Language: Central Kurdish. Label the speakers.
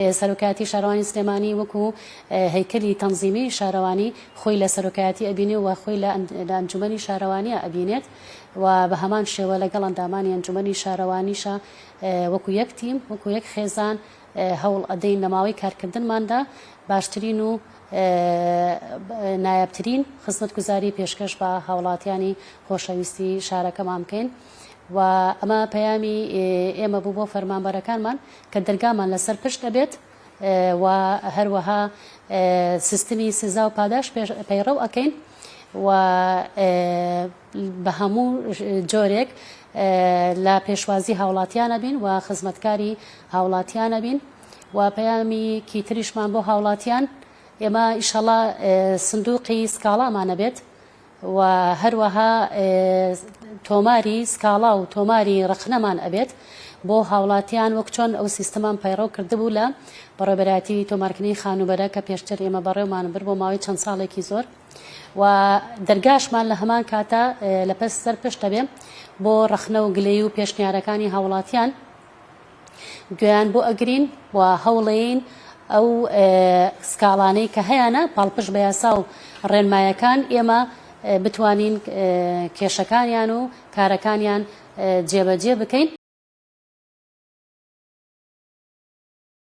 Speaker 1: سەرۆکایەتی شارەوانی سلێمانی وەکو هەیکەلی تەنزیمی شارەوانی خۆی لە سەرۆکایەتی ئەبینێ و خۆی لە ئەنجومەنی شارەوانیە ئەبینێت و بە هەمان شێوە لەگەڵ ئەندامانی ئەنجومەنی شارەوانیشە وەکو یەک تیم وەکو یەک خێزان هەوڵ ئەدەین لە ماوەی کارکردنماندا باشترین و نایابترین خزمەتگوزاری پێشکەش بە هاوڵاتیانی خۆشەویستی شارەکەمان بکەین و ئەمە پەیامی ئێمە بوو بۆ فەرمانبەرەکانمان کە دەرگامان لەسەر پشت دەبێت و هەروەها سیستمی سزا و پاداش پەیڕەو ئەکەین و بە هەموو جۆرێک لە پێشوازی هاوڵاتیانە بین و خزمەتکاری هاوڵاتیانە بین و پەیامی کیتریشمان بۆ هاوڵاتیان ئێمە ئیشەڵا سندوقی سکاڵامانە بێت و هەروەها تۆماری سکاڵا و تۆماری ڕقنەمان ئەبێت بۆ هاوڵاتیان وەک چۆن ئەو سیستەمان پەیڕەو کردبوو لە بەڕێوەبەرایەتی تۆمارکردنی خانوبەرە کە پێشتر ئێمە بەڕێومان بر بۆ ماوەی چەند ساڵێکی زۆر و دەرگاشمان لە هەمان کاتە لە سەر پشت دەبێ بۆ ڕخنە و گلەی و پێشنیارەکانی هاوڵاتیان گویان بۆ ئەگرین و هەوڵەیەین ئەو سکاڵانەی کە هەیەە پاڵپشت بە یاسا و ڕێنمایەکان ئێمە بتوانین کێشەکانیان و کارەکانیان جێبەجێ بکەین